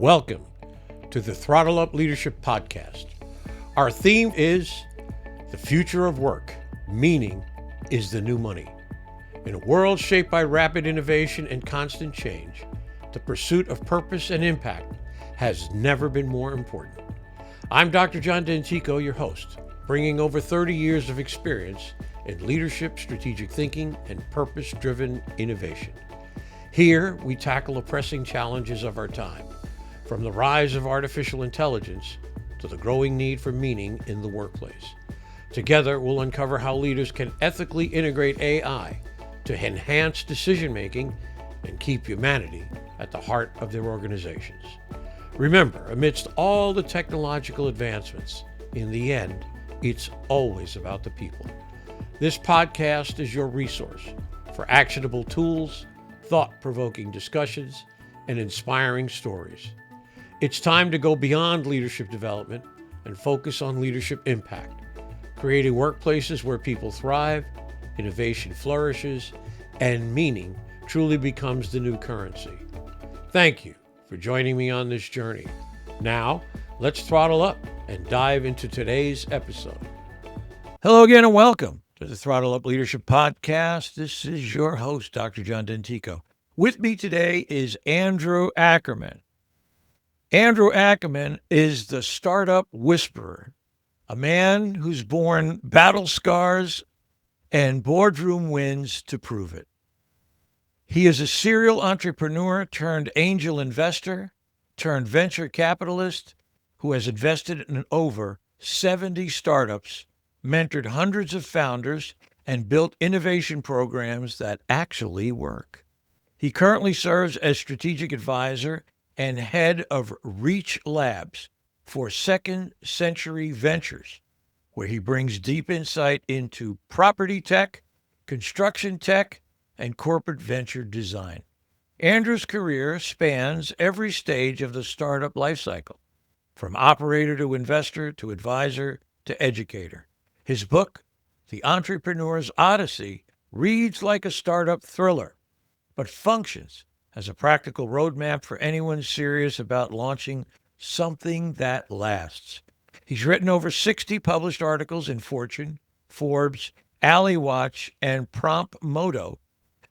Welcome to the Throttle Up Leadership Podcast. Our theme is the future of work. Meaning is the new money. In a world shaped by rapid innovation and constant change, the pursuit of purpose and impact has never been more important. I'm Dr. John Dentico, your host, bringing over 30 years of experience in leadership, strategic thinking, and purpose-driven innovation. Here, we tackle the pressing challenges of our time, from the rise of artificial intelligence to the growing need for meaning in the workplace. Together, we'll uncover how leaders can ethically integrate AI to enhance decision-making and keep humanity at the heart of their organizations. Remember, amidst all the technological advancements, in the end, it's always about the people. This podcast is your resource for actionable tools, thought-provoking discussions, and inspiring stories. It's time to go beyond leadership development and focus on leadership impact, creating workplaces where people thrive, innovation flourishes, and meaning truly becomes the new currency. Thank you for joining me on this journey. Now, let's throttle up and dive into today's episode. Hello again and welcome to the Throttle Up Leadership Podcast. This is your host, Dr. John Dentico. With me today is Andrew Ackerman. Andrew Ackerman is the startup whisperer, a man who's borne battle scars and boardroom wins to prove it. He is a serial entrepreneur turned angel investor, turned venture capitalist who has invested in over 70 startups, mentored hundreds of founders, and built innovation programs that actually work. He currently serves as strategic advisor and head of Reach Labs for Second Century Ventures, where he brings deep insight into property tech, construction tech, and corporate venture design. Andrew's career spans every stage of the startup lifecycle, from operator to investor to advisor to educator. His book, The Entrepreneur's Odyssey, reads like a startup thriller, but functions as a practical roadmap for anyone serious about launching something that lasts. He's written over 60 published articles in Fortune, Forbes, Alley Watch, and Prompt Moto,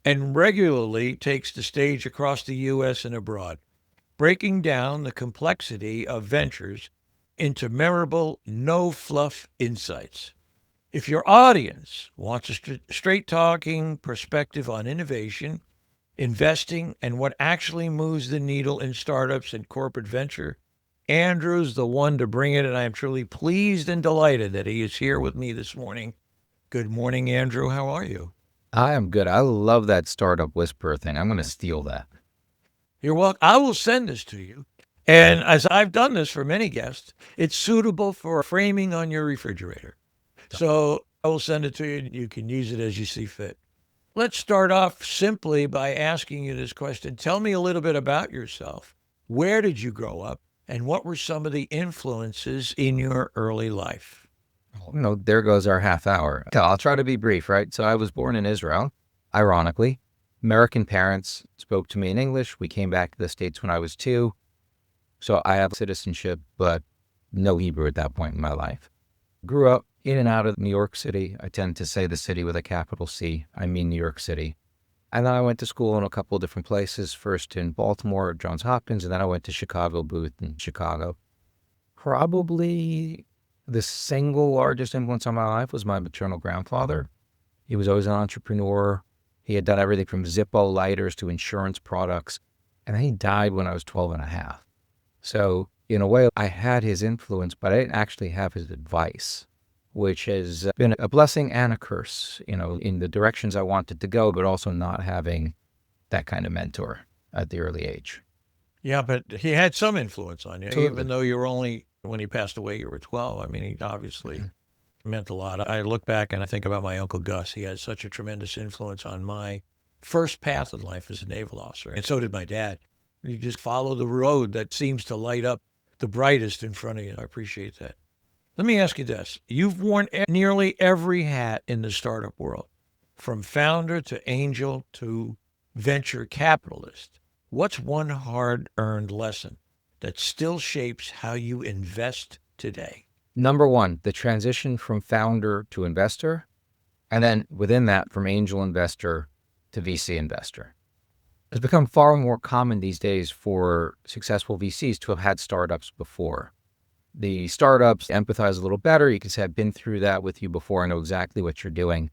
and regularly takes the stage across the U.S. and abroad, breaking down the complexity of ventures into memorable, no-fluff insights. If your audience wants a straight-talking perspective on innovation, investing, and what actually moves the needle in startups and corporate venture, Andrew's the one to bring it, and I am truly pleased and delighted that he is here with me this morning. Good morning, Andrew. How are you? I am good. I love that startup whisperer thing. I'm going to steal that. You're welcome. I will send this to you. And as I've done this for many guests, it's suitable for framing on your refrigerator. So I will send it to you, and you can use it as you see fit. Let's start off simply by asking you this question. Tell me a little bit about yourself. Where did you grow up, and what were some of the influences in your early life? There goes our half hour. I'll try to be brief, right? So I was born in Israel, ironically. American parents spoke to me in English. We came back to the States when I was 2. So I have citizenship, but no Hebrew at that point in my life. Grew up in and out of New York City. I tend to say the city with a capital C. I mean New York City. And then I went to school in a couple of different places, first in Baltimore, Johns Hopkins, and then I went to Chicago, Booth in Chicago. Probably the single largest influence on my life was my maternal grandfather. He was always an entrepreneur. He had done everything from Zippo lighters to insurance products. And then he died when I was 12 and a half. So in a way, I had his influence, but I didn't actually have his advice, which has been a blessing and a curse, in the directions I wanted to go, but also not having that kind of mentor at the early age. Yeah, but he had some influence on you, Absolutely. even though you were only, when he passed away, you were 12. I mean, he obviously meant a lot. I look back and I think about my Uncle Gus. He had such a tremendous influence on my first path in life as a naval officer, and so did my dad. You just follow the road that seems to light up the brightest in front of you. I appreciate that. Let me ask you this. You've worn nearly every hat in the startup world, from founder to angel to venture capitalist. What's one hard-earned lesson that still shapes how you invest today? Number one, the transition from founder to investor, and then within that, from angel investor to VC investor. It's become far more common these days for successful VCs to have had startups before. The startups empathize a little better. You can say, I've been through that with you before. I know exactly what you're doing.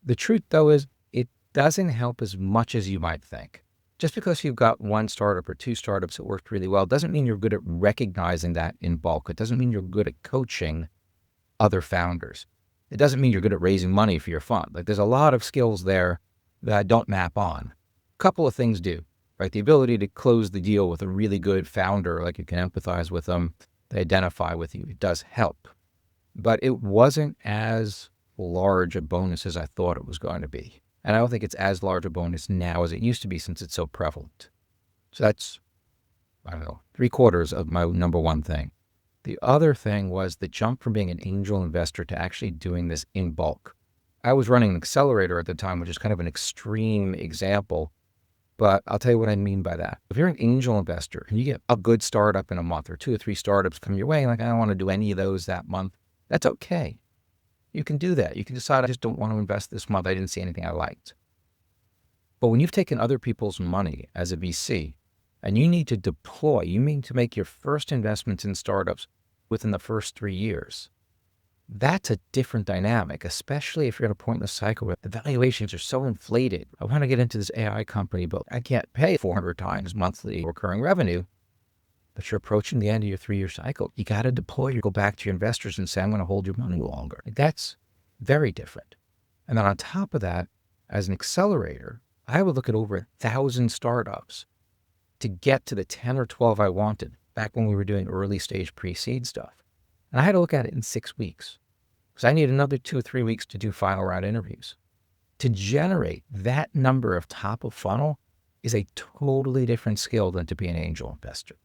The truth, though, is it doesn't help as much as you might think. Just because you've got one startup or two startups that worked really well doesn't mean you're good at recognizing that in bulk. It doesn't mean you're good at coaching other founders. It doesn't mean you're good at raising money for your fund. Like, there's a lot of skills there that don't map on. A couple of things do, right? The ability to close the deal with a really good founder, like you can empathize with them, they identify with you, it does help. But it wasn't as large a bonus as I thought it was going to be. And I don't think it's as large a bonus now as it used to be since it's so prevalent. So that's, I don't know, 3/4 of my number one thing. The other thing was the jump from being an angel investor to actually doing this in bulk. I was running an accelerator at the time, which is kind of an extreme example, but I'll tell you what I mean by that. If you're an angel investor and you get a good startup in a month or 2 or 3 startups come your way, like, I don't want to do any of those that month, that's okay. You can do that. You can decide, I just don't want to invest this month. I didn't see anything I liked. But when you've taken other people's money as a VC and you need to deploy, you need to make your first investments in startups within the first 3 years. That's a different dynamic, especially if you're at a point in the cycle where the valuations are so inflated. I want to get into this AI company, but I can't pay 400 times monthly recurring revenue. But you're approaching the end of your 3-year cycle. You got to deploy, you go back to your investors and say, I'm going to hold your money longer. That's very different. And then on top of that, as an accelerator, I would look at over 1,000 startups to get to the 10 or 12 I wanted back when we were doing early stage pre-seed stuff. And I had to look at it in 6 weeks because I need another 2 or 3 weeks to do final round interviews. To generate that number of top of funnel is a totally different skill than to be an angel investor.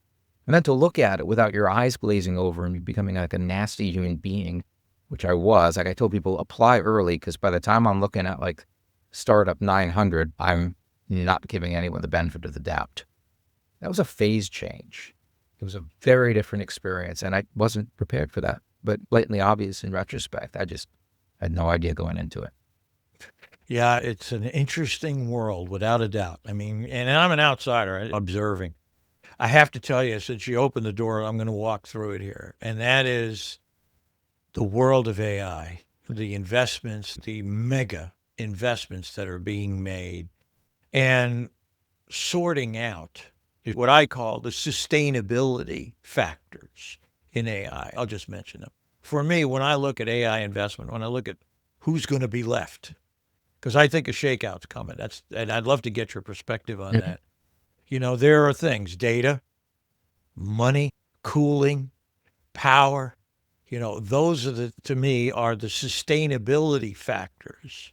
And then to look at it without your eyes glazing over and becoming like a nasty human being, which I was. Like, I told people, apply early, because by the time I'm looking at like startup 900, I'm not giving anyone the benefit of the doubt. That was a phase change. It was a very different experience, and I wasn't prepared for that. But blatantly obvious in retrospect, I just had no idea going into it. Yeah, it's an interesting world, without a doubt. I mean, and I'm an outsider observing. I have to tell you, since you opened the door, I'm going to walk through it here. And that is the world of AI, the investments, the mega investments that are being made, and sorting out what I call the sustainability factors in AI. I'll just mention them. For me, when I look at AI investment, when I look at who's going to be left, because I think a shakeout's coming. And I'd love to get your perspective on that. You know, there are things, data, money, cooling, power, those are to me, are the sustainability factors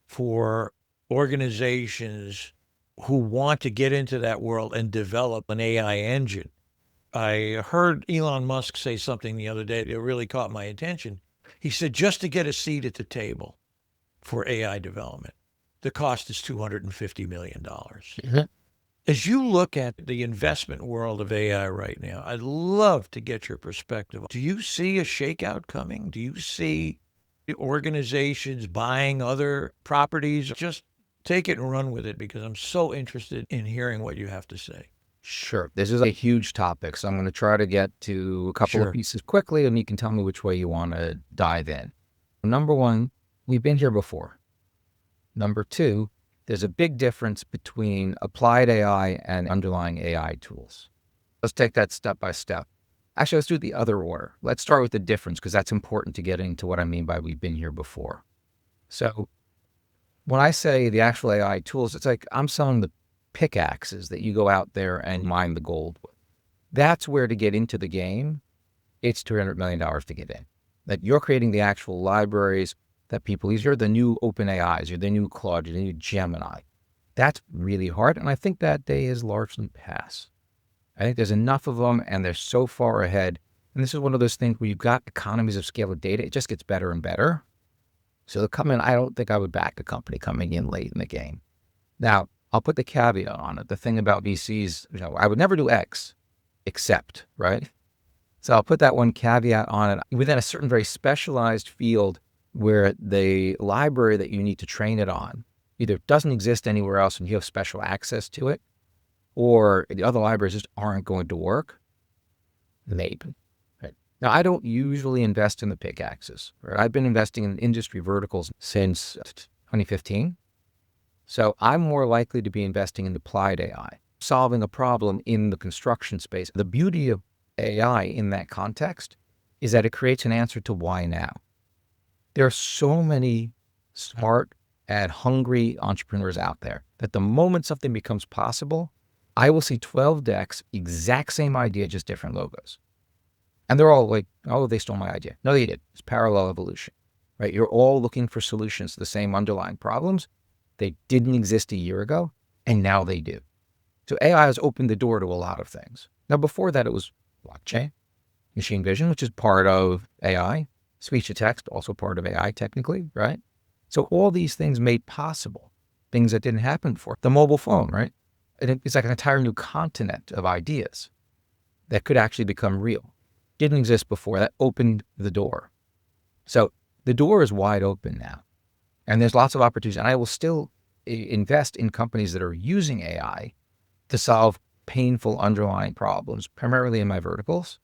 for organizations who want to get into that world and develop an AI engine. I heard Elon Musk say something the other day that really caught my attention. He said, just to get a seat at the table for AI development, the cost is $250 million. Mm-hmm. As you look at the investment world of AI right now, I'd love to get your perspective. Do you see a shakeout coming? Do you see organizations buying other properties? Just take it and run with it, because I'm so interested in hearing what you have to say. Sure. This is a huge topic, so I'm going to try to get to a couple of pieces quickly, and you can tell me which way you want to dive in. Number one, we've been here before. Number two, there's a big difference between applied AI and underlying AI tools. Let's take that step by step. Actually, let's do the other order. Let's start with the difference, because that's important to get into what I mean by we've been here before. So when I say the actual AI tools, it's like I'm selling the pickaxes that you go out there and mine the gold with. That's where, to get into the game, it's $200 million to get in. That you're creating the actual libraries that people use. You're the new OpenAIs, you're the new Claude, you're the new Gemini. That's really hard, and I think that day is largely past. I think there's enough of them, and they're so far ahead. And this is one of those things where you've got economies of scale of data. It just gets better and better. So to come in, I don't think I would back a company coming in late in the game. Now, I'll put the caveat on it. The thing about VCs, I would never do X. accept, right? So I'll put that one caveat on it. Within a certain very specialized field where the library that you need to train it on either doesn't exist anywhere else and you have special access to it, or the other libraries just aren't going to work, maybe. Right? Now, I don't usually invest in the pickaxes. Right? I've been investing in industry verticals since 2015. So I'm more likely to be investing in applied AI, solving a problem in the construction space. The beauty of AI in that context is that it creates an answer to why now. There are so many smart and hungry entrepreneurs out there that the moment something becomes possible, I will see 12 decks, exact same idea, just different logos. And they're all like, oh, they stole my idea. No, they did. It's parallel evolution, right? You're all looking for solutions to the same underlying problems. They didn't exist a year ago, and now they do. So AI has opened the door to a lot of things. Now, before that, it was blockchain, machine vision, which is part of AI, speech to text, also part of AI technically, right? So all these things made possible things that didn't happen before. The mobile phone, right? And it's like an entire new continent of ideas that could actually become real. Didn't exist before. That opened the door. So the door is wide open now. And there's lots of opportunities. And I will still invest in companies that are using AI to solve painful underlying problems, primarily in my verticals.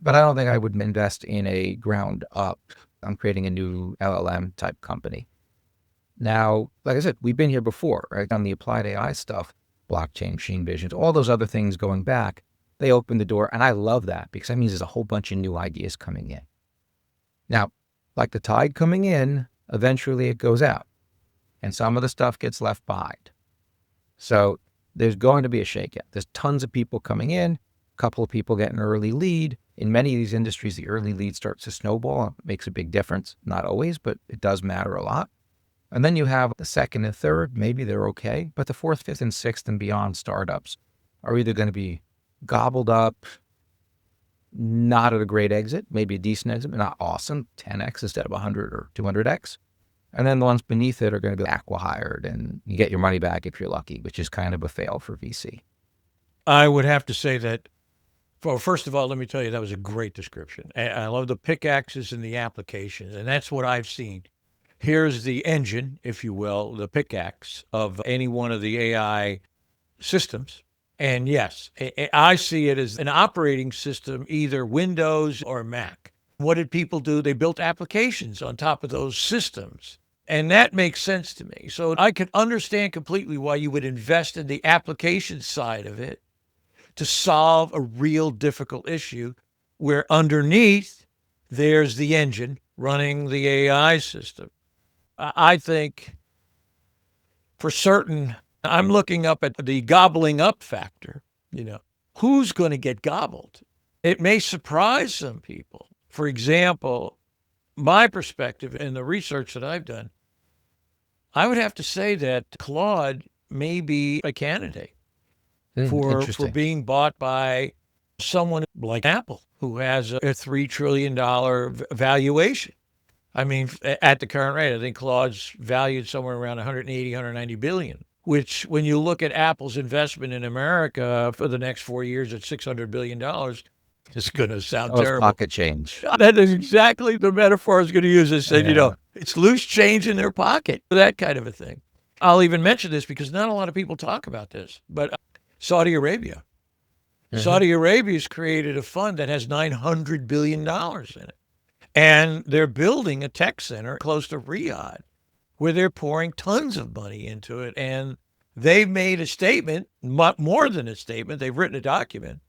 But I don't think I would invest in a ground up, I'm creating a new LLM type company. Now, like I said, we've been here before, right? On the applied AI stuff, blockchain, machine vision, all those other things going back, they open the door. And I love that because that means there's a whole bunch of new ideas coming in. Now, like the tide coming in, eventually it goes out and some of the stuff gets left behind. So there's going to be a shakeout. There's tons of people coming in, a couple of people get an early lead. In many of these industries, the early lead starts to snowball. It makes a big difference. Not always, but it does matter a lot. And then you have the second and third, maybe they're okay, but the fourth, fifth, and sixth and beyond startups are either going to be gobbled up, not at a great exit, maybe a decent exit, but not awesome, 10x instead of 100 or 200x. And then the ones beneath it are going to be acqui-hired and you get your money back if you're lucky, which is kind of a fail for VC. I would have to say that, well, first of all, let me tell you, that was a great description. I love the pickaxes and the applications, and that's what I've seen. Here's the engine, if you will, the pickaxe of any one of the AI systems. And yes, I see it as an operating system, either Windows or Mac. What did people do? They built applications on top of those systems. And that makes sense to me. So I can understand completely why you would invest in the application side of it to solve a real difficult issue where underneath there's the engine running the AI system. I think for certain, I'm looking up at the gobbling up factor. Who's going to get gobbled? It may surprise some people. For example, my perspective and the research that I've done, I would have to say that Claude may be a candidate for being bought by someone like Apple, who has a $3 trillion valuation. I mean, at the current rate, I think Claude's valued somewhere around 180, 190 billion, which when you look at Apple's investment in America for the next 4 years at $600 billion, it's going to sound terrible. Pocket change. That is exactly the metaphor I was going to use. I said, it's loose change in their pocket, that kind of a thing. I'll even mention this because not a lot of people talk about this, but Saudi Arabia. Mm-hmm. Saudi Arabia's created a fund that has $900 billion in it. And they're building a tech center close to Riyadh where they're pouring tons of money into it. And they've made a statement, more than a statement, they've written a document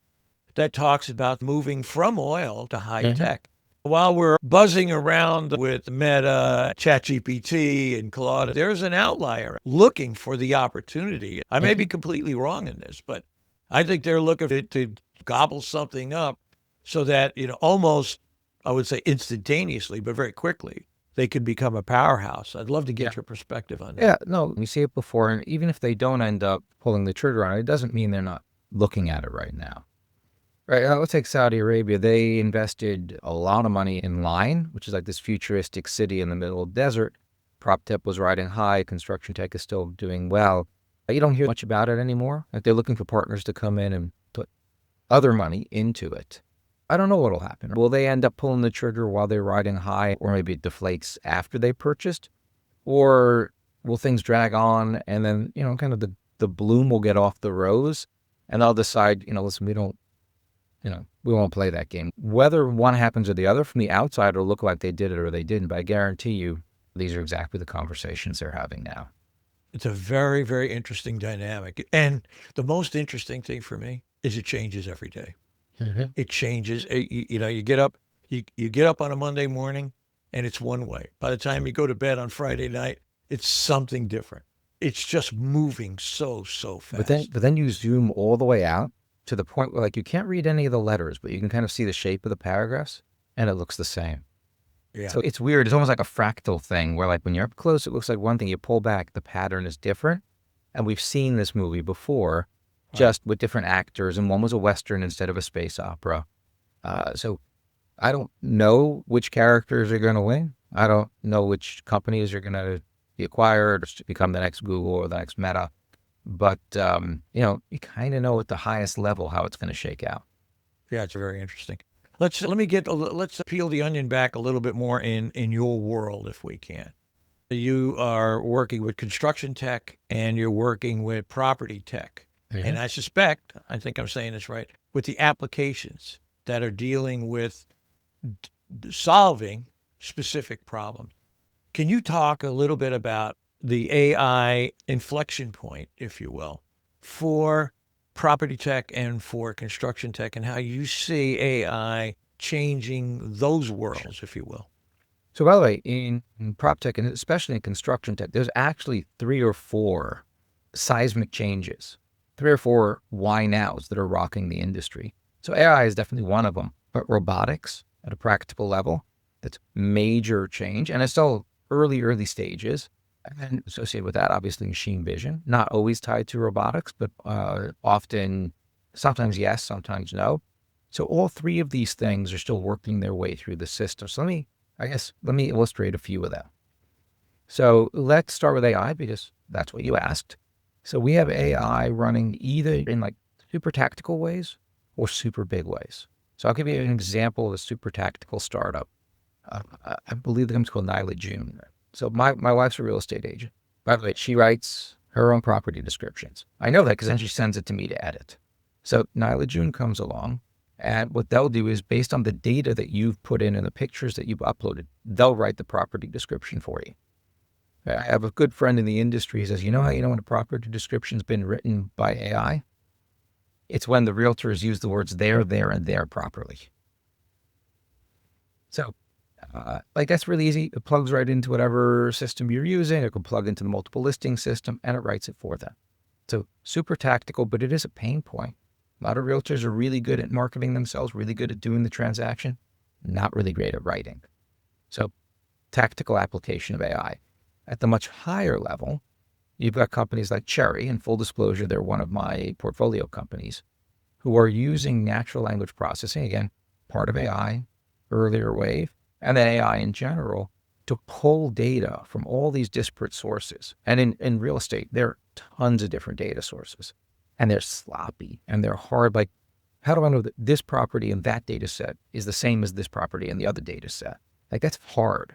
that talks about moving from oil to high tech. While we're buzzing around with Meta, ChatGPT, and Claude, there's an outlier looking for the opportunity. I may be completely wrong in this, but I think they're looking to gobble something up so that, almost, I would say instantaneously, but very quickly, they could become a powerhouse. I'd love to get your perspective on that. Yeah, no, we see it before. And even if they don't end up pulling the trigger on it, it doesn't mean they're not looking at it right now. Right, let's take Saudi Arabia. They invested a lot of money in Line, which is like this futuristic city in the middle of the desert. Prop tech was riding high. Construction tech is still doing well. You don't hear much about it anymore. Like they're looking for partners to come in and put other money into it. I don't know what'll happen. Will they end up pulling the trigger while they're riding high, or maybe it deflates after they purchased? Or will things drag on and then, kind of the bloom will get off the rose and they'll decide, listen, we won't play that game. Whether one happens or the other, from the outside, it'll look like they did it or they didn't. But I guarantee you, these are exactly the conversations they're having now. It's a very, very interesting dynamic. And the most interesting thing for me is it changes every day. Mm-hmm. It changes. You get up, you get up on a Monday morning and it's one way. By the time you go to bed on Friday night, it's something different. It's just moving so fast. But then you zoom all the way out to the point where you can't read any of the letters, but you can kind of see the shape of the paragraphs and it looks the same. Yeah. So it's weird. It's almost like a fractal thing where when you're up close, it looks like one thing. You pull back, the pattern is different. And we've seen this movie before, just with different actors. And one was a Western instead of a space opera. So I don't know which characters are going to win. I don't know which companies are going to be acquired or to become the next Google or the next Meta. But, you kind of know at the highest level how it's going to shake out. Yeah, it's very interesting. Let's peel the onion back a little bit more in your world, if we can. You are working with construction tech and you're working with property tech. Mm-hmm. And I think I'm saying this right, with the applications that are dealing with solving specific problems. Can you talk a little bit about the AI inflection point, if you will, for property tech and for construction tech, and how you see AI changing those worlds, if you will? So by the way, in prop tech, and especially in construction tech, there's actually 3 or 4 seismic changes, 3 or 4 why nows that are rocking the industry. So AI is definitely one of them, but robotics at a practical level, that's major change, and it's still early stages. And associated with that, obviously, machine vision, not always tied to robotics, but often, sometimes yes, sometimes no. So all 3 of these things are still working their way through the system. So let me illustrate a few of them. So let's start with AI because that's what you asked. So we have AI running either in super tactical ways or super big ways. So I'll give you an example of a super tactical startup. I believe the company's called Nyla June. So my wife's a real estate agent. By the way, she writes her own property descriptions. I know that because then she sends it to me to edit. So Nyla June comes along, and what they'll do is based on the data that you've put in and the pictures that you've uploaded, they'll write the property description for you. I have a good friend in the industry who says, you know how you know when a property description's been written by AI? It's when the realtors use the words there, and there properly. So that's really easy. It plugs right into whatever system you're using. It can plug into the multiple listing system and it writes it for them. So super tactical, but it is a pain point. A lot of realtors are really good at marketing themselves, really good at doing the transaction, not really great at writing. So tactical application of AI. At the much higher level, you've got companies like Cherry, and full disclosure, they're one of my portfolio companies, who are using natural language processing, again, part of AI, earlier wave, and then AI in general, to pull data from all these disparate sources. And in real estate, there are tons of different data sources, and they're sloppy and they're hard. How do I know that this property in that data set is the same as this property in the other data set? That's hard.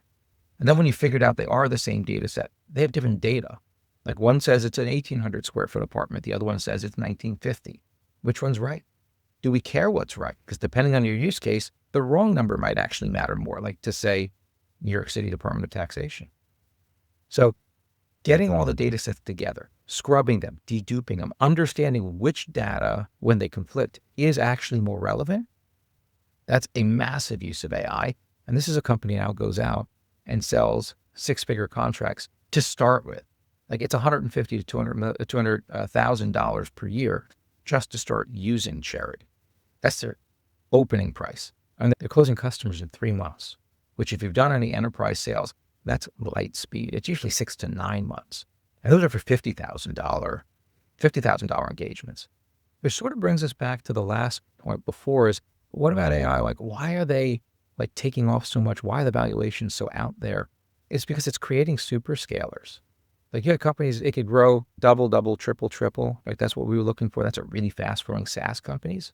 And then when you figured out they are the same data set, they have different data. One says it's an 1,800 square foot apartment. The other one says it's 1,950. Which one's right? Do we care what's right? Because depending on your use case, the wrong number might actually matter more, to say New York City Department of Taxation. So getting all the data sets together, scrubbing them, deduping them, understanding which data, when they conflict, is actually more relevant, that's a massive use of AI. And this is a company now goes out and sells 6-figure contracts to start with. It's $150,000 to $200,000 per year just to start using Cherry. That's their opening price. And they're closing customers in 3 months, which if you've done any enterprise sales, that's light speed. It's usually 6 to 9 months. And those are for $50,000 engagements. Which sort of brings us back to the last point before is, what about AI? Why are they taking off so much? Why are the valuations so out there? It's because it's creating super scalers. You have companies, it could grow double, triple. That's what we were looking for. That's a really fast growing SaaS companies.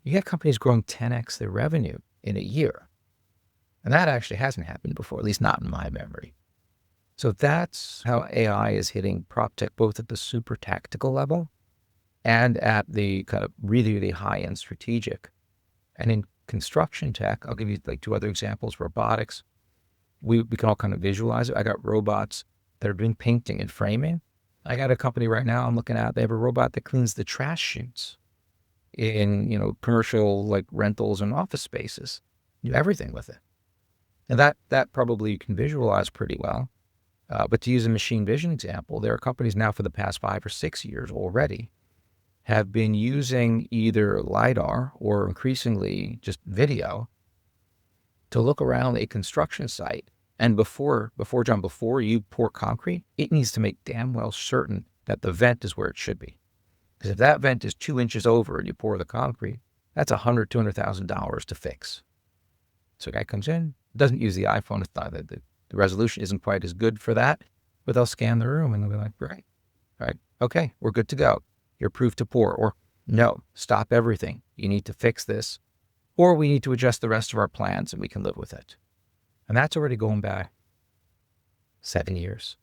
You get companies growing 10x their revenue in a year. And that actually hasn't happened before, at least not in my memory. So that's how AI is hitting prop tech, both at the super tactical level and at the kind of really, really high-end strategic. And in construction tech, I'll give you like two other examples. Robotics, we can all kind of visualize it. I got robots that are doing painting and framing. I got a company right now I'm looking at, they have a robot that cleans the trash chutes in, commercial like rentals and office spaces. Do everything with it. And that probably you can visualize pretty well. But to use a machine vision example, there are companies now for the past 5 or 6 years already have been using either LiDAR or increasingly just video to look around a construction site. And before you pour concrete, it needs to make damn well certain that the vent is where it should be. Because if that vent is 2 inches over and you pour the concrete, that's $100,000, $200,000 to fix. So a guy comes in, doesn't use the iPhone. It's not the resolution isn't quite as good for that, but they'll scan the room and they'll be like, right, okay, we're good to go. You're approved to pour. Or no, stop everything. You need to fix this. Or we need to adjust the rest of our plans and we can live with it. And that's already going back 7 years.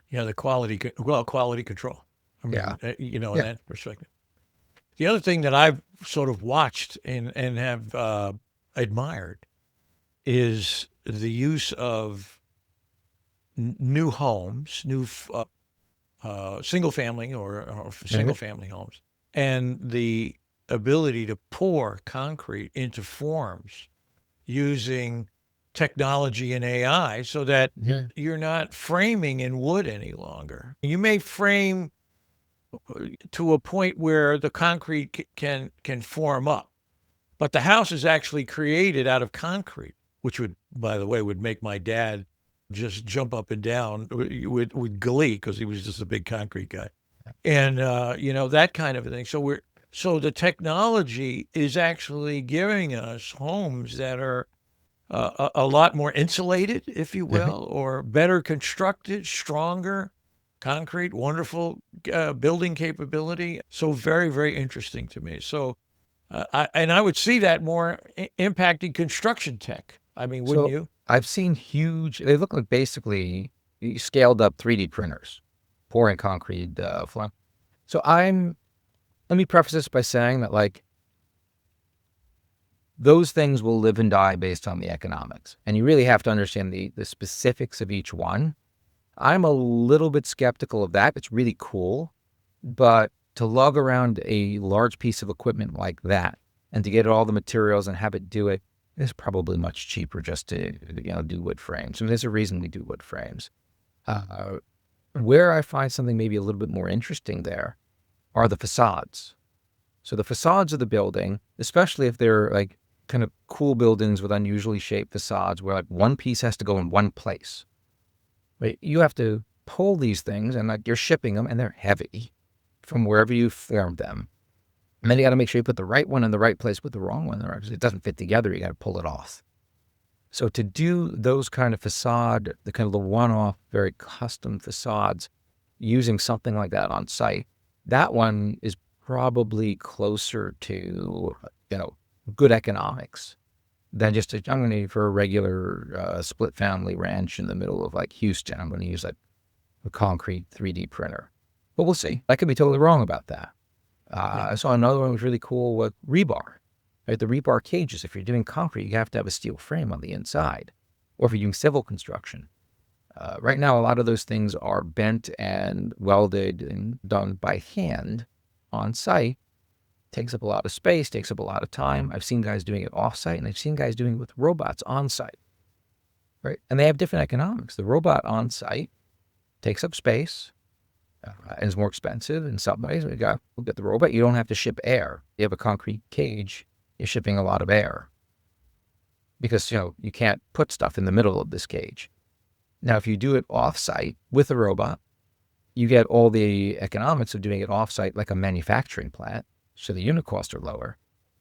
Yeah, the quality control. I mean, in that perspective. The other thing that I've sort of watched and have admired is the use of new homes, single family or single family homes, and the ability to pour concrete into forms using technology and AI so that you're not framing in wood any longer. You may frame to a point where the concrete can form up, but the house is actually created out of concrete, which would, by the way, would make my dad just jump up and down with glee because he was just a big concrete guy. And, that kind of a thing. So the technology is actually giving us homes that are a lot more insulated, if you will, or better constructed, stronger, concrete, wonderful building capability. So very, very interesting to me. So, I would see that more impacting construction tech. I mean, wouldn't you? I've seen they look like basically scaled up 3D printers, pouring concrete flow. So let me preface this by saying that like, those things will live and die based on the economics. And you really have to understand the specifics of each one. I'm a little bit skeptical of that. It's really cool, but to lug around a large piece of equipment like that and to get all the materials and have it do it is probably much cheaper just to do wood frames. I mean, there's a reason we do wood frames. Where I find something maybe a little bit more interesting there are the facades. So the facades of the building, especially if they're like kind of cool buildings with unusually shaped facades where like one piece has to go in one place. Right? You have to pull these things and like you're shipping them and they're heavy from wherever you formed them. And then you got to make sure you put the right one in the right place, put the wrong one in the right place. It doesn't fit together. You got to pull it off. So to do those kind of facade, the kind of the one-off, very custom facades, using something like that on site, that one is probably closer to, good economics than just I'm going to need for a regular split family ranch in the middle of like Houston. I'm going to use like a concrete 3D printer. But we'll see. I could be totally wrong about that. I saw another one that was really cool with rebar. Right? The rebar cages, if you're doing concrete, you have to have a steel frame on the inside. Or if you're doing civil construction. Right now, a lot of those things are bent and welded and done by hand on site. Takes up a lot of space, takes up a lot of time. I've seen guys doing it off-site, and I've seen guys doing it with robots on-site. Right? And they have different economics. The robot on-site takes up space and is more expensive in some ways. We'll get the robot. You don't have to ship air. You have a concrete cage. You're shipping a lot of air because, you can't put stuff in the middle of this cage. Now, if you do it off-site with a robot, you get all the economics of doing it off-site like a manufacturing plant, so the unit costs are lower.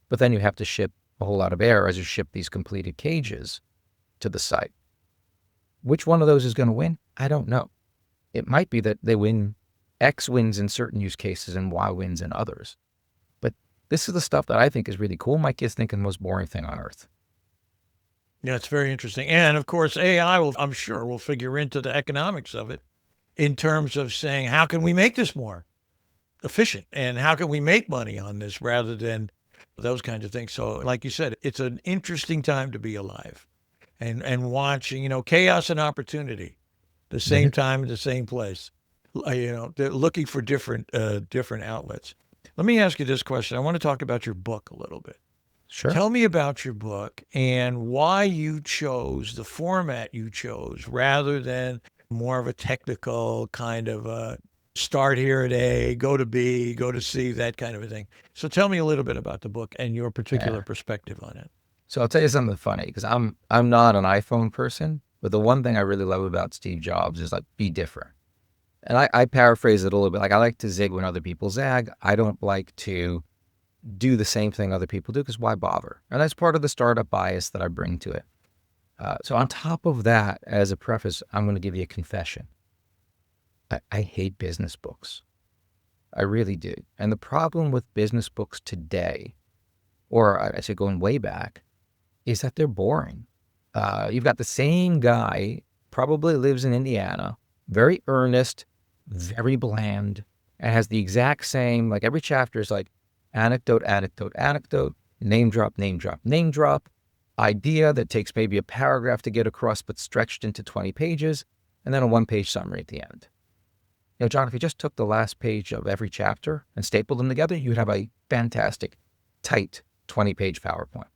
But then you have to ship a whole lot of air as you ship these completed cages to the site. Which one of those is going to win? I don't know. It might be that X wins in certain use cases and Y wins in others. But This is the stuff that I think is really cool. My kids think is the most boring thing on earth. Yeah, it's very interesting. And of course, AI will, I'm sure, will figure into the economics of it in terms of saying, how can we make this more efficient? And how can we make money on this rather than those kinds of things? So like you said, it's an interesting time to be alive and watching, chaos and opportunity, the same time, the same place. They're looking for different outlets. Let me ask you this question. I want to talk about your book a little bit. Sure. Tell me about your book and why you chose the format you chose rather than more of a technical kind of start here at A, go to B, go to C, that kind of a thing. So tell me a little bit about the book and your particular perspective on it. So I'll tell you something funny, because I'm not an iPhone person, but the one thing I really love about Steve Jobs is like, be different. And I paraphrase it a little bit. Like, I like to zig when other people zag. I don't like to do the same thing other people do, because why bother? And that's part of the startup bias that I bring to it. So on top of that, as a preface, I'm going to give you a confession. I hate business books. I really do. And the problem with business books today, or I say going way back, is that they're boring. You've got the same guy, probably lives in Indiana, very earnest, very bland, and has the exact same, like every chapter is like anecdote, anecdote, anecdote, name drop, name drop, name drop, idea that takes maybe a paragraph to get across, but stretched into 20 pages, and then a one-page summary at the end. John, if you just took the last page of every chapter and stapled them together, you'd have a fantastic, tight 20-page PowerPoint.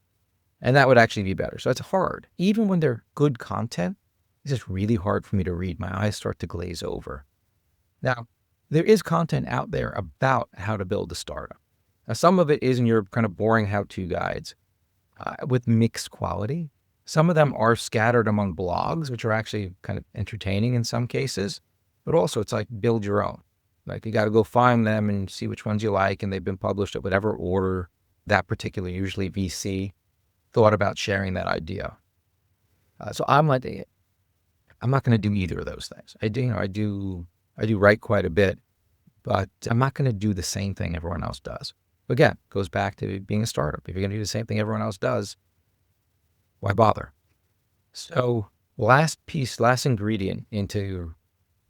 And that would actually be better. So it's hard. Even when they're good content, it's just really hard for me to read. My eyes start to glaze over. Now, there is content out there about how to build a startup. Now, some of it is in your kind of boring how-to guides with mixed quality. Some of them are scattered among blogs, which are actually kind of entertaining in some cases. But also, it's like build your own. Like, you got to go find them and see which ones you like, and they've been published at whatever order that particular, usually VC, thought about sharing that idea. So I'm like, I'm not going to do either of those things. I do write quite a bit, but I'm not going to do the same thing everyone else does. Again, it goes back to being a startup. If you're going to do the same thing everyone else does, why bother? So last ingredient into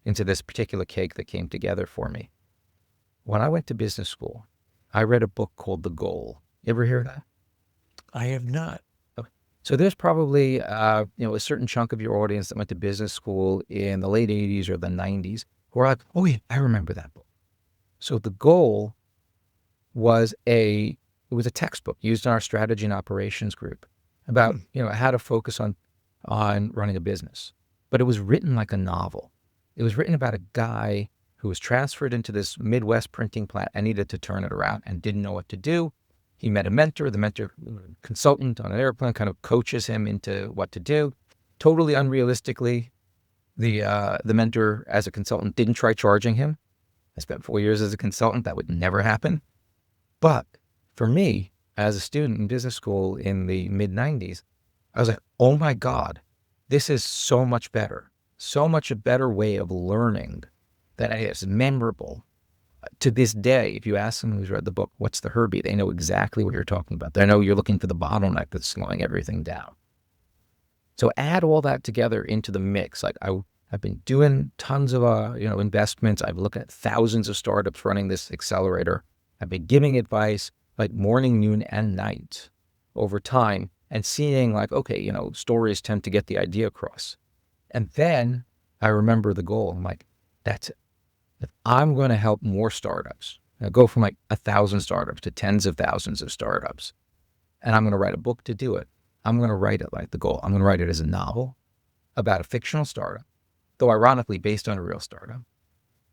this particular cake that came together for me. When I went to business school, I read a book called The Goal. You ever hear of that? I have not. So there's probably a certain chunk of your audience that went to business school in the late 80s or the 90s who are like, oh yeah, I remember that book. So The Goal was a textbook used in our strategy and operations group about how to focus on running a business. But it was written like a novel. It was written about a guy who was transferred into this Midwest printing plant and needed to turn it around and didn't know what to do. He met a mentor. The mentor, consultant on an airplane, kind of coaches him into what to do. Totally unrealistically, the mentor as a consultant didn't try charging him. I spent 4 years as a consultant. That would never happen. But for me, as a student in business school in the mid-90s, I was like, oh my God, this is so much better. So much a better way of learning that is memorable. To this day, if you ask someone who's read the book, what's the Herbie? They know exactly what you're talking about. They know you're looking for the bottleneck that's slowing everything down. So add all that together into the mix. Like I've been doing tons of investments. I've looked at thousands of startups running this accelerator. I've been giving advice like morning, noon, and night over time and seeing like, okay, stories tend to get the idea across. And then I remember the goal. I'm like, that's it. If I'm going to help more startups, go from like 1,000 startups to tens of thousands of startups, and I'm going to write a book to do it, I'm going to write it like The Goal. I'm going to write it as a novel about a fictional startup, though ironically based on a real startup.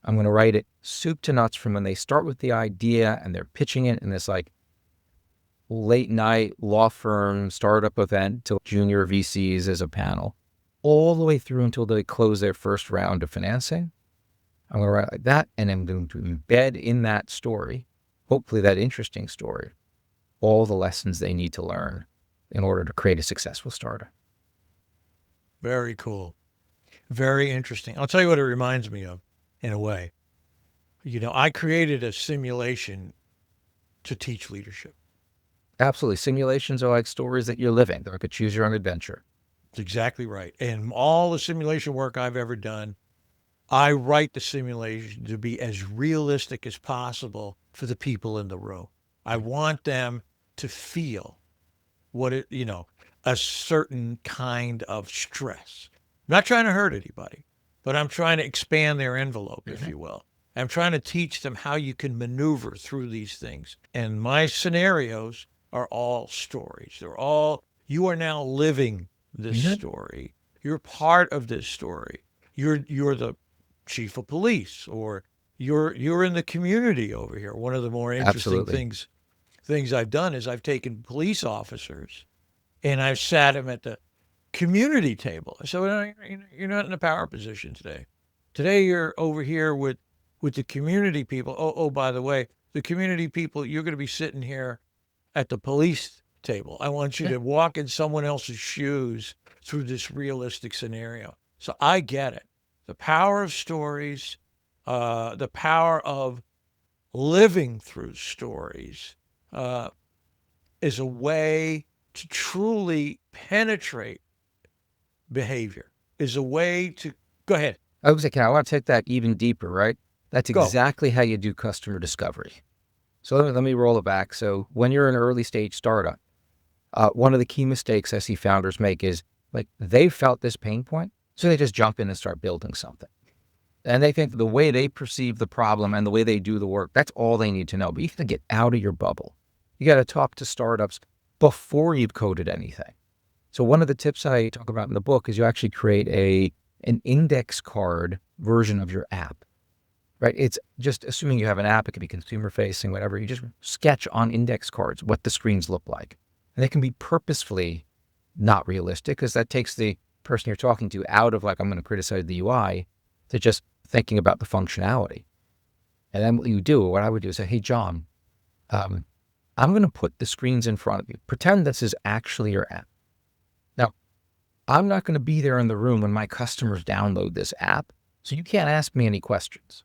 I'm going to write it soup to nuts from when they start with the idea and they're pitching it in this like late night law firm startup event to junior VCs as a panel, all the way through until they close their first round of financing. I'm going to write like that, and I'm going to embed in that story, hopefully that interesting story, all the lessons they need to learn in order to create a successful startup. Very cool. Very interesting. I'll tell you what it reminds me of, in a way. I created a simulation to teach leadership. Absolutely. Simulations are like stories that you're living. They're like a choose your own adventure. That's exactly right. And all the simulation work I've ever done, I write the simulation to be as realistic as possible for the people in the room. I want them to feel a certain kind of stress. I'm not trying to hurt anybody, but I'm trying to expand their envelope, if you will. I'm trying to teach them how you can maneuver through these things. And my scenarios are all stories. You are now living this story. You're part of this story. You're the chief of police, or you're in the community over here. One of the more interesting Absolutely. things I've done is I've taken police officers and I've sat them at the community table. I said, well, you're not in a power position today. Today you're over here with the community people. Oh, by the way, the community people, you're going to be sitting here at the police table. I want you to walk in someone else's shoes through this realistic scenario. So I get it. The power of stories, the power of living through stories is a way to truly penetrate behavior, is a way to go ahead. I was like, I want to take that even deeper, right? That's Go. exactly how you do customer discovery. So let me roll it back. So when you're an early stage startup, one of the key mistakes I see founders make is like they felt this pain point, so they just jump in and start building something. And they think the way they perceive the problem and the way they do the work, that's all they need to know. But you have to get out of your bubble. You got to talk to startups before you've coded anything. So one of the tips I talk about in the book is you actually create an index card version of your app, right? It's just assuming you have an app, it can be consumer facing, whatever. You just sketch on index cards what the screens look like. And they can be purposefully not realistic because that takes the person you're talking to out of like, I'm going to criticize the UI to just thinking about the functionality. And then what I would do is say, hey, John, I'm going to put the screens in front of you. Pretend this is actually your app. Now, I'm not going to be there in the room when my customers download this app, so you can't ask me any questions.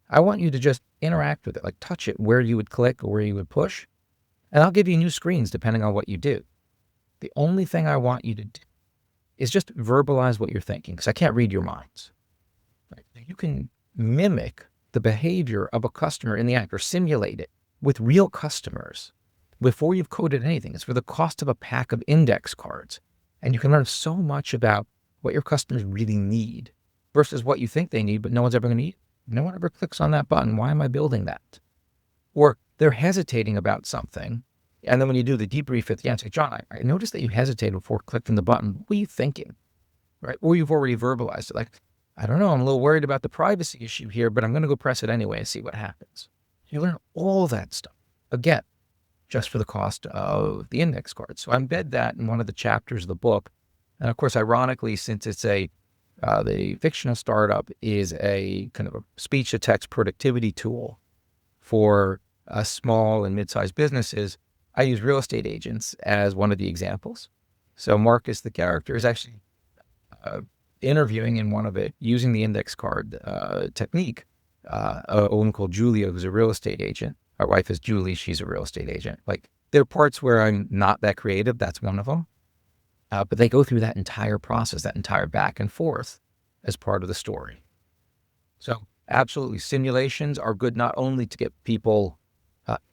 I want you to just interact with it, like touch it where you would click or where you would push, and I'll give you new screens depending on what you do. The only thing I want you to do is just verbalize what you're thinking, because I can't read your minds. Right? You can mimic the behavior of a customer in the act or simulate it with real customers before you've coded anything. It's for the cost of a pack of index cards. And you can learn so much about what your customers really need versus what you think they need, but no one's ever going to need. No one ever clicks on that button. Why am I building that? Or they're hesitating about something. And then when you do the debrief at the end, say, John, I noticed that you hesitated before clicking the button. What were you thinking? Right? Or you've already verbalized it. Like, I don't know, I'm a little worried about the privacy issue here, but I'm going to go press it anyway and see what happens. You learn all that stuff. Again, just for the cost of the index card. So I embed that in one of the chapters of the book. And of course, ironically, since it's the fictional startup is a kind of a speech-to-text productivity tool for small and mid-sized businesses, I use real estate agents as one of the examples. So Marcus, the character, is actually interviewing in one of it using the index card technique. A woman called Julia, who's a real estate agent. Our wife is Julie. She's a real estate agent. Like, there are parts where I'm not that creative. That's one of them. But they go through that entire process, that entire back and forth as part of the story. So absolutely, simulations are good not only to get people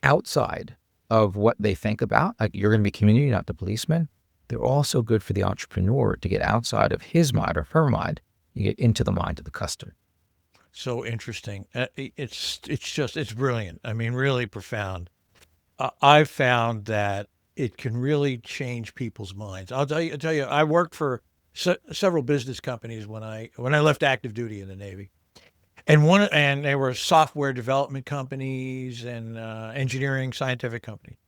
outside of what they think about, like you're going to be community, not the policeman. They're also good for the entrepreneur to get outside of his mind or her mind. You get into the mind of the customer. So interesting. It's brilliant. I mean, really profound. I've found that it can really change people's minds. I'll tell you, I worked for several business companies when I left active duty in the Navy, and they were software development companies and engineering scientific companies.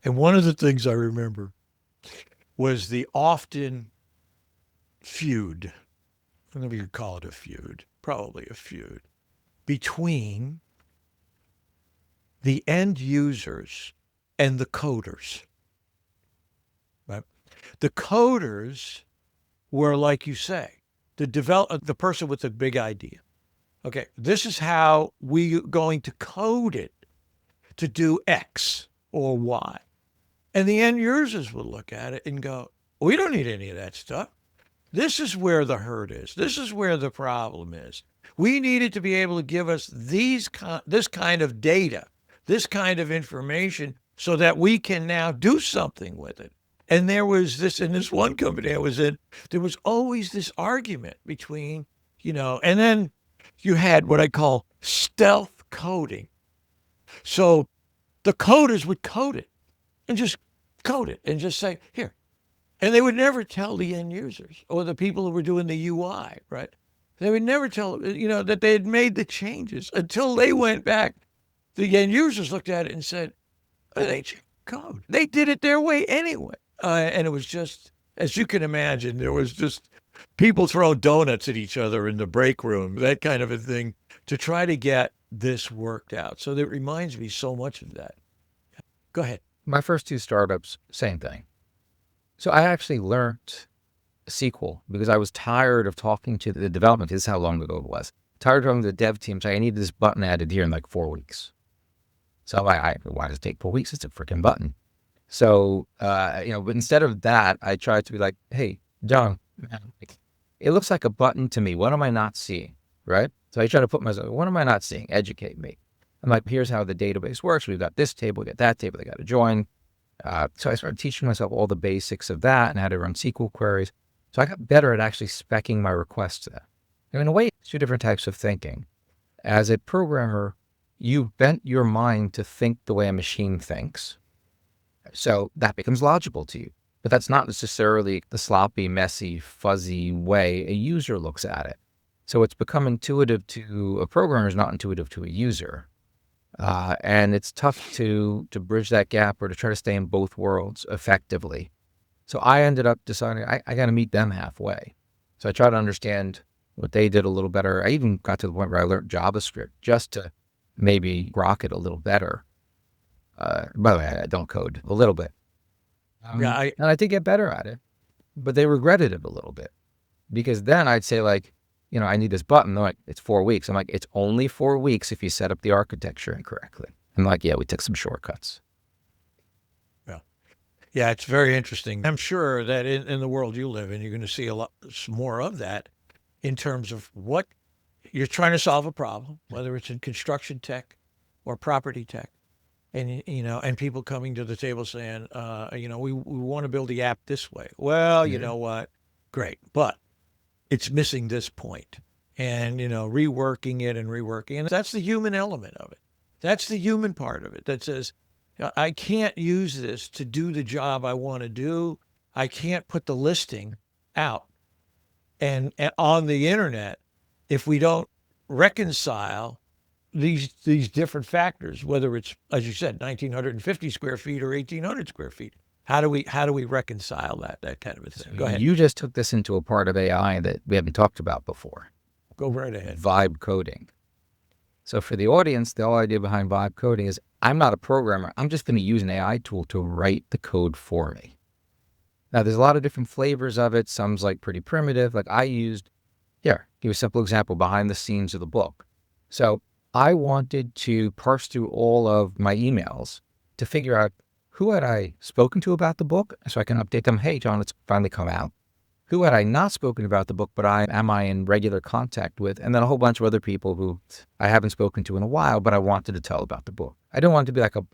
And one of the things I remember was the often feud. I don't know if you could call it a feud. Probably a feud between the end users and the coders. Right? The coders were, like you say, the person with the big idea. Okay, this is how we're going to code it to do X or Y. And the end users would look at it and go, we don't need any of that stuff. This is where the hurt is. This is where the problem is. We needed to be able to give us this kind of data, this kind of information, so that we can now do something with it. And there was this, in this one company I was in, there was always this argument between, and then you had what I call stealth coding. So the coders would code it and just code it and just say, here. And they would never tell the end users or the people who were doing the UI, right? They would never tell, that they had made the changes until they went back. The end users looked at it and said, oh, they changed code. They did it their way anyway. And it was just, as you can imagine, there was just people throwing donuts at each other in the break room, that kind of a thing, to try to get this worked out. So that reminds me so much of that. Go ahead. My first 2 startups, same thing. So I actually learned SQL because I was tired of talking to the development. This is how long ago it was. Tired of talking to the dev team saying, I need this button added here in like 4 weeks. So why does it take 4 weeks? It's a freaking button. So, but instead of that, I tried to be like, hey, John, man, it looks like a button to me. What am I not seeing? Right? So I try to put myself, what am I not seeing? Educate me. I'm like, here's how the database works. We've got this table, we got that table, they got to join. So I started teaching myself all the basics of that and how to run SQL queries. So I got better at actually speccing my requests there. And in a way, it's 2 different types of thinking. As a programmer, you bent your mind to think the way a machine thinks. So that becomes logical to you. But that's not necessarily the sloppy, messy, fuzzy way a user looks at it. So it's become intuitive to a programmer is not intuitive to a user. And it's tough to bridge that gap or to try to stay in both worlds effectively. So I ended up deciding I got to meet them halfway. So I tried to understand what they did a little better. I even got to the point where I learned JavaScript just to maybe rock it a little better. By the way, I don't code a little bit. And I did get better at it, but they regretted it a little bit because then I'd say like, I need this button. They're like, it's 4 weeks. I'm like, it's only 4 weeks if you set up the architecture incorrectly. I'm like, yeah, we took some shortcuts. Yeah, it's very interesting. I'm sure that in the world you live in, you're going to see a lot more of that in terms of what you're trying to solve a problem, whether it's in construction tech or property tech. And, and people coming to the table saying, we want to build the app this way. Well, you know what? Great. But it's missing this point. And, reworking it and reworking. And that's the human element of it. That's the human part of it that says, I can't use this to do the job I want to do. I can't put the listing out and on the internet if we don't reconcile these different factors, whether it's, as you said, 1,950 square feet or 1,800 square feet. How do we reconcile that kind of a thing? Go ahead. You just took this into a part of AI that we haven't talked about before. Go right ahead. Vibe coding. So for the audience, the whole idea behind vibe coding is I'm not a programmer. I'm just going to use an AI tool to write the code for me. Now, there's a lot of different flavors of it. Some's like pretty primitive. Like I used, give you a simple example behind the scenes of the book. So I wanted to parse through all of my emails to figure out who had I spoken to about the book so I can update them. Hey, John, it's finally come out. Who had I not spoken about the book, but am I in regular contact with? And then a whole bunch of other people who I haven't spoken to in a while, but I wanted to tell about the book. I don't want it to be like a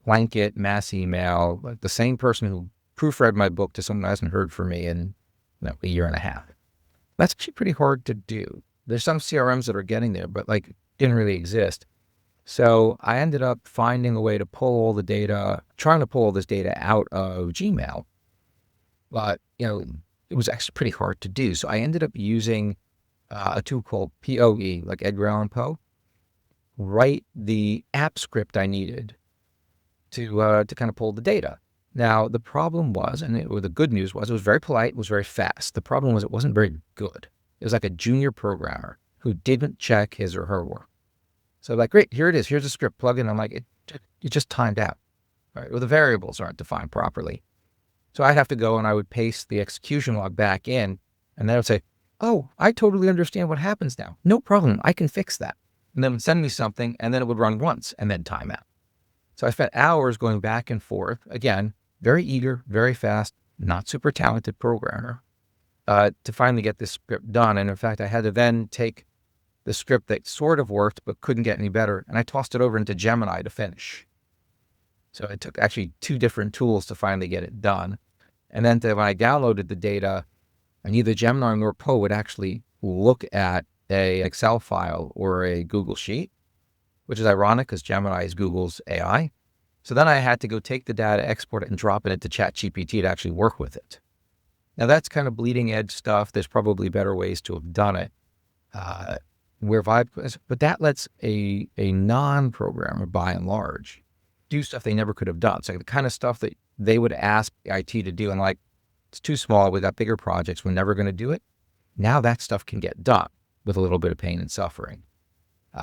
blanket mass email, like the same person who proofread my book to someone who hasn't heard from me in a year and a half. That's actually pretty hard to do. There's some CRMs that are getting there, but like didn't really exist. So I ended up finding a way to pull all the data, trying to pull all this data out of Gmail. But, it was actually pretty hard to do. So I ended up using a tool called POE, like Edgar Allan Poe, write the app script I needed to kind of pull the data. Now, the problem was, the good news was, it was very polite, it was very fast. The problem was it wasn't very good. It was like a junior programmer who didn't check his or her work. So like, great, here it is. Here's the script, plug in. I'm like, it just timed out, right? Well, the variables aren't defined properly. So I'd have to go and I would paste the execution log back in, and then I would say, oh, I totally understand what happens now. No problem. I can fix that. And then it would send me something, and then it would run once and then time out. So I spent hours going back and forth. Again, very eager, very fast, not super talented programmer, to finally get this script done. And in fact, I had to then take the script that sort of worked but couldn't get any better, and I tossed it over into Gemini to finish. So it took actually 2 different tools to finally get it done. And then when I downloaded the data, neither Gemini nor Poe would actually look at a Excel file or a Google Sheet, which is ironic because Gemini is Google's AI. So then I had to go take the data, export it, and drop it into ChatGPT to actually work with it. Now that's kind of bleeding edge stuff. There's probably better ways to have done it. But that lets a non-programmer, by and large, do stuff they never could have done. So the kind of stuff that they would ask IT to do, and like, it's too small, we got bigger projects, we're never going to do it. Now that stuff can get done with a little bit of pain and suffering.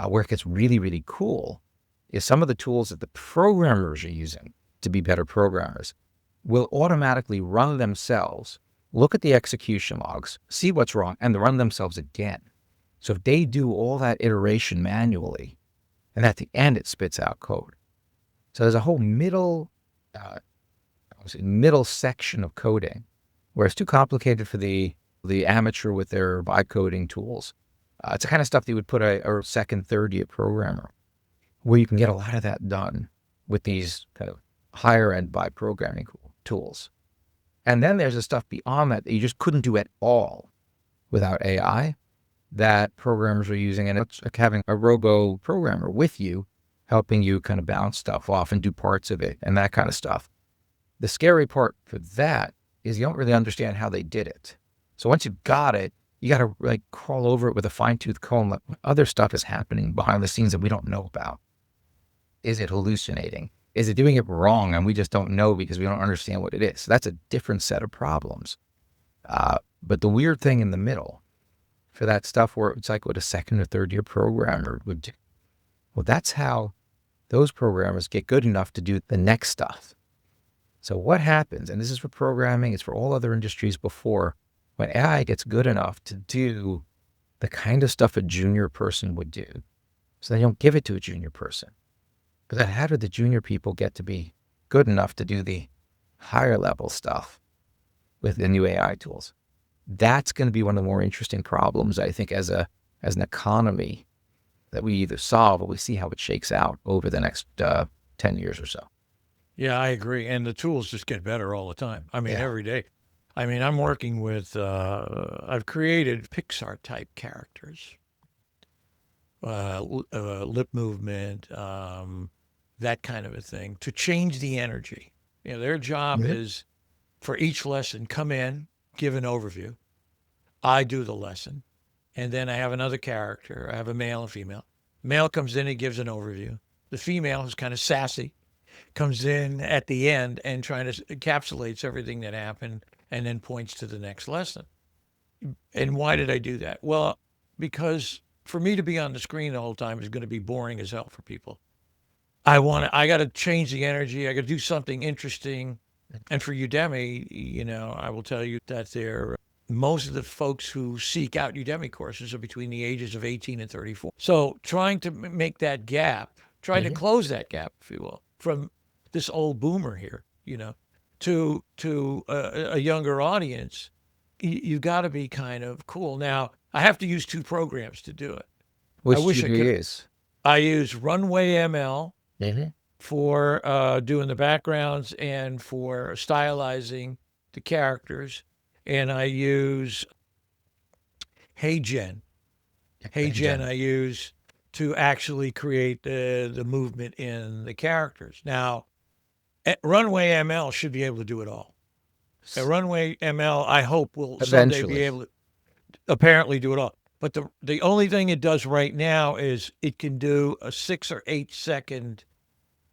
Where it gets really, really cool is some of the tools that the programmers are using to be better programmers will automatically run themselves, look at the execution logs, see what's wrong, and run themselves again. So if they do all that iteration manually, and at the end it spits out code. So there's a whole middle section of coding where it's too complicated for the amateur with their vibe coding tools. It's the kind of stuff that you would put a second, third year programmer, where you can get a lot of that done with these kind of higher end vibe programming tools. And then there's the stuff beyond that you just couldn't do at all without AI that programmers are using. And it's like having a robo programmer with you, helping you kind of bounce stuff off and do parts of it and that kind of stuff. The scary part for that is you don't really understand how they did it. So once you've got it, you got to like crawl over it with a fine-tooth comb. What other stuff is happening behind the scenes that we don't know about? Is it hallucinating? Is it doing it wrong and we just don't know because we don't understand what it is? So that's a different set of problems. But the weird thing in the middle for that stuff where it's like what a second or third year programmer would do. Well, that's how those programmers get good enough to do the next stuff. So what happens, and this is for programming, it's for all other industries before, when AI gets good enough to do the kind of stuff a junior person would do, so they don't give it to a junior person. But then how do the junior people get to be good enough to do the higher level stuff with the new AI tools? That's going to be one of the more interesting problems, I think, as an economy that we either solve or we see how it shakes out over the next 10 years or so. Yeah, I agree. And the tools just get better all the time. I mean, every day. I mean, I'm working with, I've created Pixar type characters, lip movement, that kind of a thing, to change the energy. You know, their job is for each lesson, come in, give an overview. I do the lesson. And then I have another character. I have a male and female. Male comes in and gives an overview. The female is kind of sassy, comes in at the end and trying to encapsulates everything that happened and then points to the next lesson. And why did I do that? Well, because for me to be on the screen the whole time is going to be boring as hell for people. I got to change the energy. I got to do something interesting. And for Udemy, you know, I will tell you that most of the folks who seek out Udemy courses are between the ages of 18 and 34. So trying to make that gap, trying to close that gap, if you will, from this old boomer here, you know, to a younger audience, you got to be kind of cool. Now, I have to use 2 programs to do it. Which do you use? I use Runway ML for doing the backgrounds and for stylizing the characters. And I use HeyGen. HeyGen I use to actually create the movement in the characters. Now, Runway ML should be able to do it all. Runway ML, I hope, will someday be able to apparently do it all. But the only thing it does right now is it can do a 6 or 8 second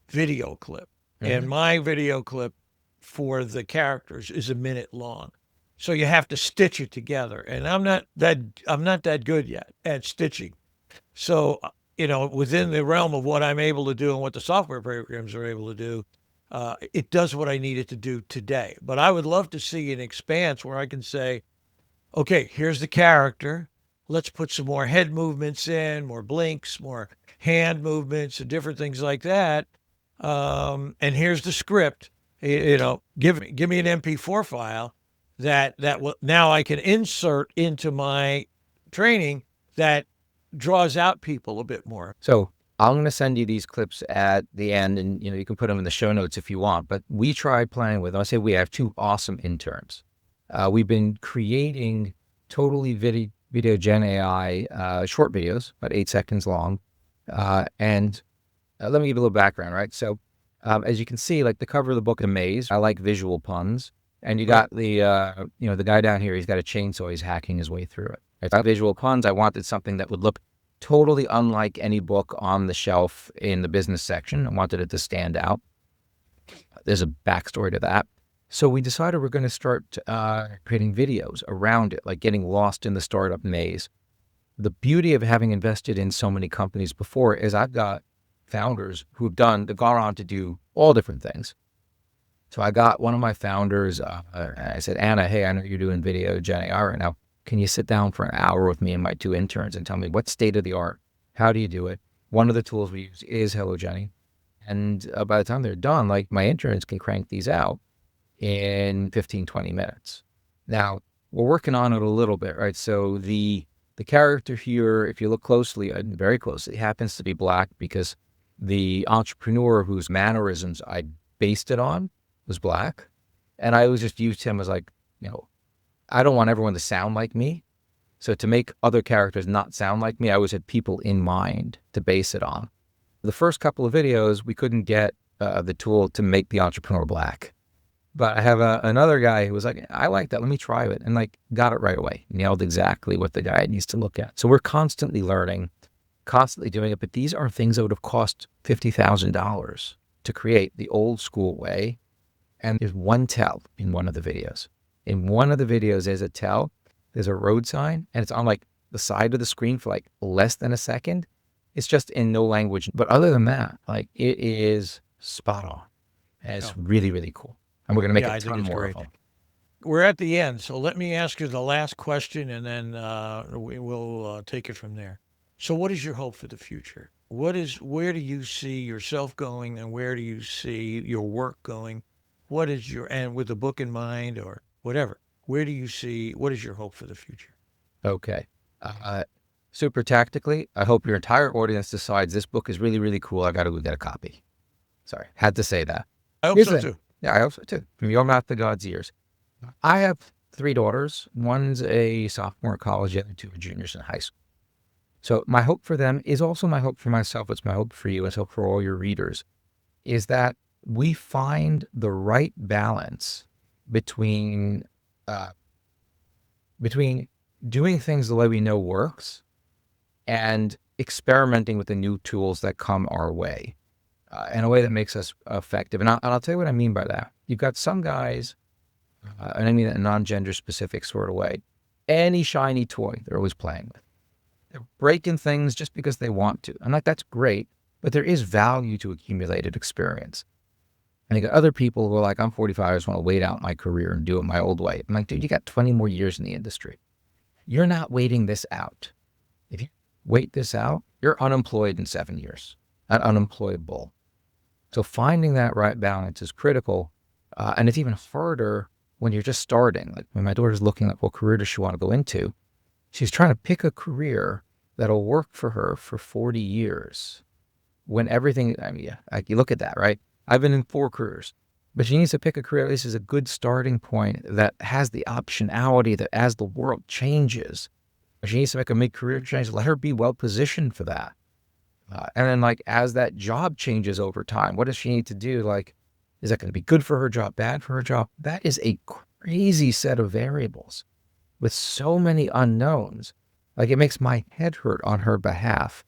video clip. And my video clip for the characters is a minute long. So you have to stitch it together. And I'm not that good yet at stitching. So, you know, within the realm of what I'm able to do and what the software programs are able to do, it does what I need it to do today. But I would love to see an expanse where I can say, okay, here's the character. Let's put some more head movements in, more blinks, more hand movements, and different things like that. and here's the script. Give me an MP4 file that will now I can insert into my training that draws out people a bit more. So I'm going to send you these clips at the end, and you can put them in the show notes if you want. But we tried playing with. I say we have two awesome interns. We've been creating totally video Gen AI short videos, about 8 seconds long. And let me give you a little background, right? So as you can see, like the cover of the book, A Maze. I like visual puns. And you got the guy down here. He's got a chainsaw. He's hacking his way through it. I thought visual puns. I wanted something that would look totally unlike any book on the shelf in the business section. I wanted it to stand out. There's a backstory to that. So we decided we're going to start creating videos around it, like getting lost in the startup maze. The beauty of having invested in so many companies before is I've got founders they've gone on to do all different things. So I got one of my founders, I said, Anna, hey, I know you're doing video Gen AI right now. Can you sit down for an hour with me and my two interns and tell me what's state of the art? How do you do it? One of the tools we use is Hello Jenny. And by the time they're done, like my interns can crank these out in 15, 20 minutes. Now, we're working on it a little bit, right? So the character here, if you look closely, very closely, happens to be black because the entrepreneur whose mannerisms I based it on was black. And I always just used him as like, I don't want everyone to sound like me. So to make other characters not sound like me, I always had people in mind to base it on. The first couple of videos, we couldn't get the tool to make the entrepreneur black. But I have another guy who was like, I like that. Let me try it. And like got it right away. Nailed exactly what the guy needs to look at. So we're constantly learning, constantly doing it. But these are things that would have cost $50,000 to create the old school way. And there's one tell in one of the videos. In one of the videos, there's a tell. There's a road sign, and it's on like the side of the screen for like less than a second. It's just in no language. But other than that, like it is spot on. And it's really, really cool. And we're going to make a ton more of them. We're at the end, so let me ask you the last question, and then we will take it from there. So what is your hope for the future? Where do you see yourself going, and where do you see your work going? And with the book in mind or whatever, what is your hope for the future? Okay. Super tactically, I hope your entire audience decides this book is really, really cool. I got to go get a copy. Sorry, had to say that. I hope so too. Yeah, I hope so too. From your mouth to God's ears. I have 3 daughters. One's a sophomore in college, the other 2 are juniors in high school. So my hope for them is also my hope for myself. It's my hope for you. It's hope for all your readers, is that we find the right balance between doing things the way we know works and experimenting with the new tools that come our way in a way that makes us effective. And I'll tell you what I mean by that. You've got some guys, and I mean that in a non-gender specific sort of way, any shiny toy they're always playing with. They're breaking things just because they want to. I'm like, that's great, but there is value to accumulated experience. And you got other people who are like, I'm 45, I just want to wait out my career and do it my old way. I'm like, dude, you got 20 more years in the industry. You're not waiting this out. If you wait this out, you're unemployed in 7 years, not unemployable. So finding that right balance is critical. And it's even harder when you're just starting. Like when my daughter's looking at what career does she want to go into, she's trying to pick a career that'll work for her for 40 years. When everything, like you look at that, right? I've been in 4 careers, but she needs to pick a career. This is a good starting point that has the optionality that as the world changes, if she needs to make a mid-career change, let her be well positioned for that. And then like, as that job changes over time, what does she need to do? Like, is that going to be good for her job, bad for her job? That is a crazy set of variables with so many unknowns. Like it makes my head hurt on her behalf.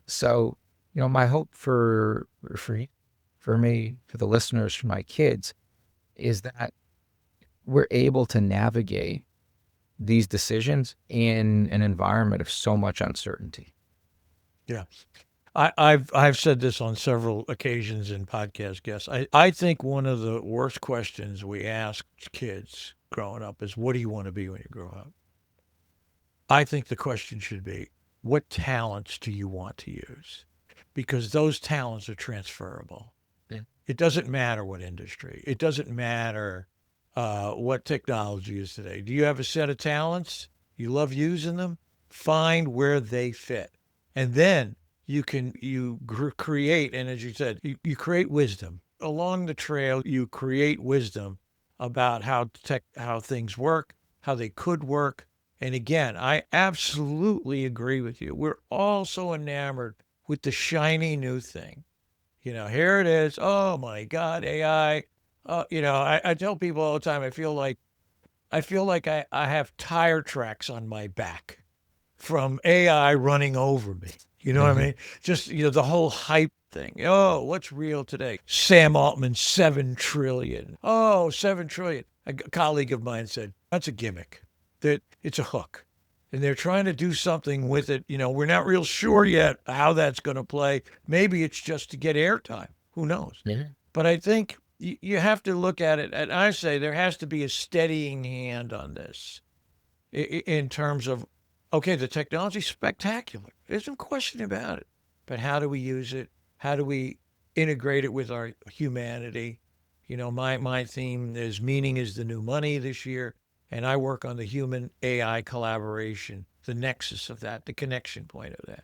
So, my hope for me, for the listeners, for my kids, is that we're able to navigate these decisions in an environment of so much uncertainty. Yeah. I've said this on several occasions in podcast guests. I think one of the worst questions we ask kids growing up is, what do you want to be when you grow up? I think the question should be, what talents do you want to use? because those talents are transferable. Yeah. It doesn't matter what industry. It doesn't matter what technology is today. Do you have a set of talents? You love using them? Find where they fit. And then create, and as you said, you create wisdom. Along the trail, you create wisdom about how things work, how they could work. And again, I absolutely agree with you. We're all so enamored with the shiny new thing. Here it is. Oh my God, AI. I tell people all the time, I feel like I have tire tracks on my back from AI running over me. You know what I mean? Just, the whole hype thing. Oh, what's real today? Sam Altman, 7 trillion. Oh, 7 trillion. A colleague of mine said, that's a gimmick, that it's a hook. And they're trying to do something with it. We're not real sure yet how that's going to play. Maybe it's just to get airtime. Who knows? Yeah. But I think you have to look at it, and I say there has to be a steadying hand on this in terms of, okay, the technology's spectacular. There's no question about it. But how do we use it? How do we integrate it with our humanity? My theme is meaning is the new money this year. And I work on the human AI collaboration, the nexus of that, the connection point of that,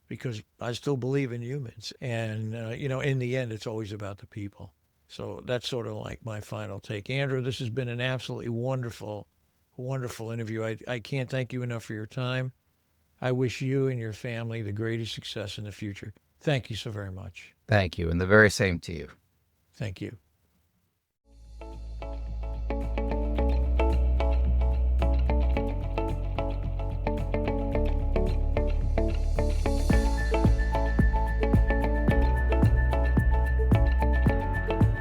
because I still believe in humans. And, in the end, it's always about the people. So that's sort of like my final take. Andrew, this has been an absolutely wonderful, wonderful interview. I can't thank you enough for your time. I wish you and your family the greatest success in the future. Thank you so very much. Thank you. And the very same to you. Thank you.